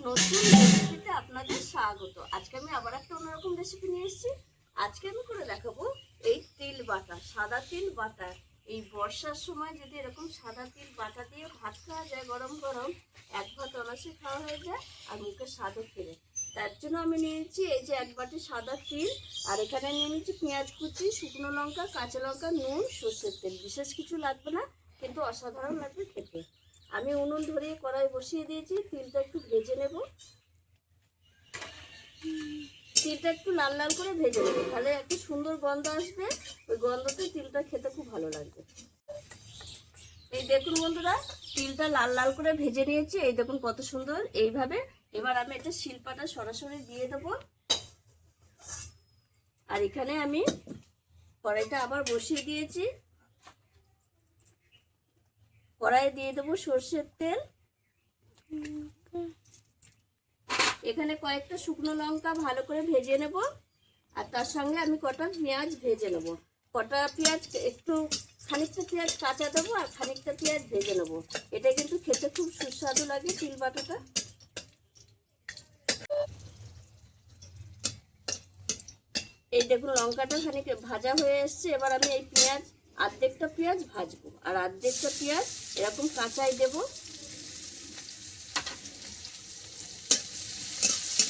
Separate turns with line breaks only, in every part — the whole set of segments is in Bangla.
নতুন রেসিপিতে আপনাদের স্বাগত। আজকে আমি আবার একটা অন্যরকম রেসিপি নিয়ে এসেছি। আজকে আমি করে দেখাবো এই তিল বাটা, সাদা তিল বাটা। এই বর্ষার সময় যদি এরকম সাদা তিল বাটা দিয়ে ভাত খাওয়া যায় গরম গরম, এক ভাত অনাসে খাওয়া হয়ে যায় আর মুখে স্বাদও ফিরে। তার জন্য আমি নিয়েছি এই যে এক বাটি সাদা তিল, আর এখানে নিয়ে নিচ্ছি পেঁয়াজ কুচি, শুকনো লঙ্কা, কাঁচা লঙ্কা, নুন, সর্ষের তেল। বিশেষ কিছু লাগবে না, কিন্তু অসাধারণ লাগবে খেতে। আমি উনুন ধরিয়ে কড়াই বসিয়ে দিয়েছি। তিলটা একটু ভেজে নেব, তিলটা একটু লাল লাল করে ভেজে নেব, তাহলে একটু সুন্দর গন্ধ আসবে। ওই গন্ধতে তিলটা খেতে খুব ভালো লাগবে। এই দেখুন বন্ধুরা, তিলটা লাল লাল করে ভেজে নিয়েছি। এই দেখুন কত সুন্দর। এইভাবে এবার আমি এটা শিলপাটা সরাসরি দিয়ে দেবো। আর এখানে আমি কড়াইটা আবার বসিয়ে দিয়েছি। কড়াইয়ে দিয়ে দেবো সর্ষের তেল। এখানে কয়েকটা শুকনো লঙ্কা ভালো করে ভেজে নেব, আর তার সঙ্গে আমি কটা পেঁয়াজ ভেজে নেব। কটা পেঁয়াজ, একটু খানিকটা পেঁয়াজ কাঁচা দেবো আর খানিকটা পেঁয়াজ ভেজে নেব। এটা কিন্তু খেতে খুব সুস্বাদু লাগে তিল বাটাটা। এই দেখুন লঙ্কাটা খানিক ভাজা হয়ে এসছে। এবার আমি এই পেঁয়াজ, অর্ধেকটা পেঁয়াজ ভাজবো আর অর্ধেকটা পেঁয়াজ এরকম কাঁচাই দেবো,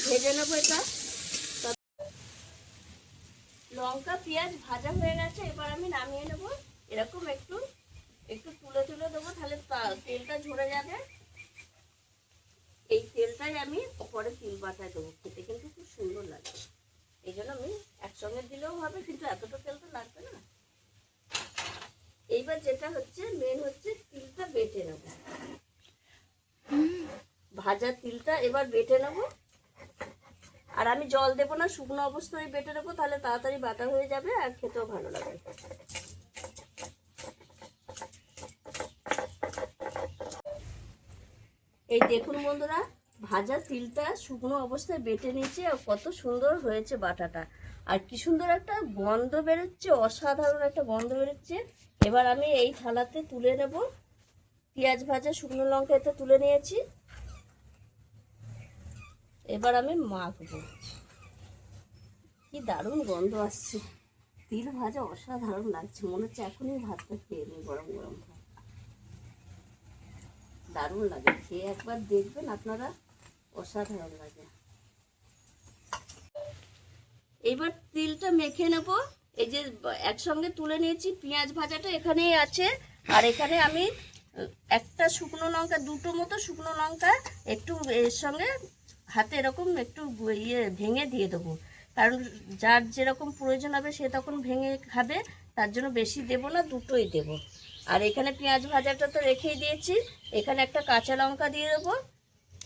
ভেজে নেবো এটা। লঙ্কা পেঁয়াজ ভাজা হয়ে গেছে, এবার আমি নামিয়ে নেব। এরকম একটু একটু তুলে তুলে দেবো, তাহলে তেলটা ঝরে যাবে। এই তেলটাই আমি পরে তিল বাটায় দেবো, খেতে কিন্তু খুব সুন্দর লাগবে। এই জন্য আমি একসঙ্গে দিলেও হবে, কিন্তু এতটা তেল তো লাগবে না। এইবার যেটা হচ্ছে মেন হচ্ছে তিলটা বেটে নেব। ভাজা তিলটা এবার বেটে নেব। আর আমি জল দেবো না, শুকনো অবস্থায় বেটে নেবো, তাহলে তাড়াতাড়ি বাটা হয়ে যাবে আর খেতেও ভালো লাগবে। এই দেখুন বন্ধুরা, ভাজা তিলটা শুকনো অবস্থায় বেটে নিয়েছি, আর কত সুন্দর হয়েছে বাটাটা। আর কি সুন্দর একটা গন্ধ বেরোচ্ছে, অসাধারণ একটা গন্ধ বেরোচ্ছে। এবার আমি এই থালাতে তুলে নেব। পেঁয়াজ ভাজা শুকনো লঙ্কা এতে তুলে নিয়েছি। এবার আমি মাখবো। কি দারুণ গন্ধ আসছে, তিল ভাজা অসাধারণ লাগছে। মনে হচ্ছে এখনই ভাতটা খেয়ে নিই, গরম গরম ভাত। দারুণ লাগে, খেয়ে একবার দেখবেন আপনারা, অসাধারণ লাগে। এইবার তিলটা মেখে নেব। এই যে একসঙ্গে তুলে নিয়েছি, পেঁয়াজ ভাজাটা এখানেই আছে। আর এখানে আমি একটা শুকনো লঙ্কা, দুটো মতো শুকনো লঙ্কা একটু এর সঙ্গে হাতে এরকম একটু ভেঙে দিয়ে দেবো। কারণ যার যেরকম প্রয়োজন হবে সে তখন ভেঙে খাবে, তার জন্য বেশি দেবো না, দুটোই দেবো। আর এখানে পেঁয়াজ ভাজাটা তো রেখেই দিয়েছি। এখানে একটা কাঁচা লঙ্কা দিয়ে দেবো।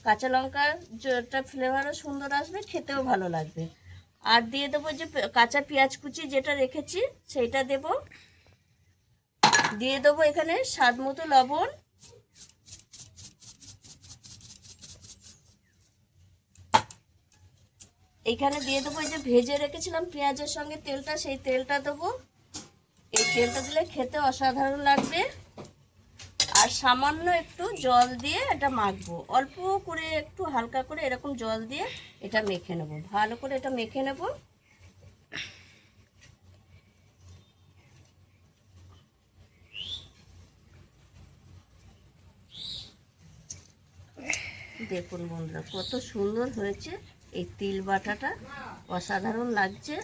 কাঁচা লঙ্কার যেটা ফ্লেভারও সুন্দর আসবে, খেতেও ভালো লাগবে। আর দিয়ে দেবো যে কাঁচা পেঁয়াজ কুচি যেটা রেখেছি সেইটা দেব। দিয়ে দেবো এখানে স্বাদ মতো লবণ। এখানে দিয়ে দেবো এই যে ভেজে রেখেছিলাম পেঁয়াজের সঙ্গে তেলটা, সেই তেলটা দেবো। এই তেলটা দিলে খেতে অসাধারণ লাগবে। আর সামান্য একটু জল দিয়ে এটা মাখবো, অল্প করে একটু হালকা করে এরকম জল দিয়ে এটা মেখে নেব। ভালো করে এটা মেখে নেব। দেখুন বন্ধুরা, কত সুন্দর হয়েছে এই তিল বাটাটা, অসাধারণ লাগছে।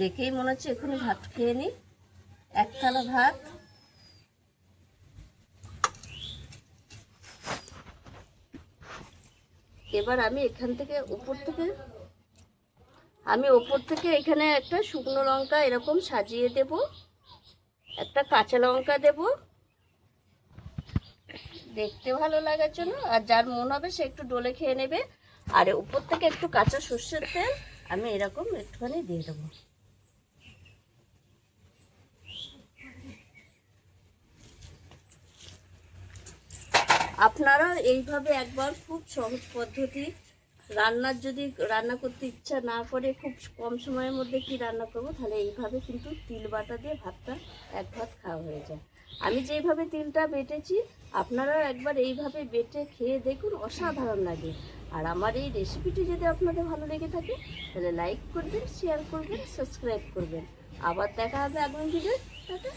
দেখেই মনে হচ্ছে এখনই ভাত খেয়ে নিই, এক থালা ভাত। এবার আমি এখান থেকে ওপর থেকে এখানে একটা শুকনো লঙ্কা এরকম সাজিয়ে দেব, একটা কাঁচা লঙ্কা দেব দেখতে ভালো লাগার জন্য। আর যার মন হবে সে একটু ডলে খেয়ে নেবে। আর উপর থেকে একটু কাঁচা সর্ষের তেল আমি এরকম একটুখানি দিয়ে দেবো। আপনারা এইভাবে একবার, খুব সহজ পদ্ধতি। যদি রান্না করতে ইচ্ছা না করে, খুব কম সময়ের মধ্যে কি রান্না করবো, তাহলে এইভাবে কিন্তু তিল বাটা দিয়ে ভাতটা এক ভাত খাওয়া হয়ে যায়। আমি যেইভাবে তিলটা বেটেছি, আপনারাও একবার এইভাবে বেটে খেয়ে দেখুন, অসাধারণ লাগে। আর আমার এই রেসিপিটি যদি আপনাদের ভালো লেগে থাকে তাহলে লাইক করবেন, শেয়ার করবেন, সাবস্ক্রাইব করবেন। আবার দেখা হবে আগামী ভিডিও। টাটা।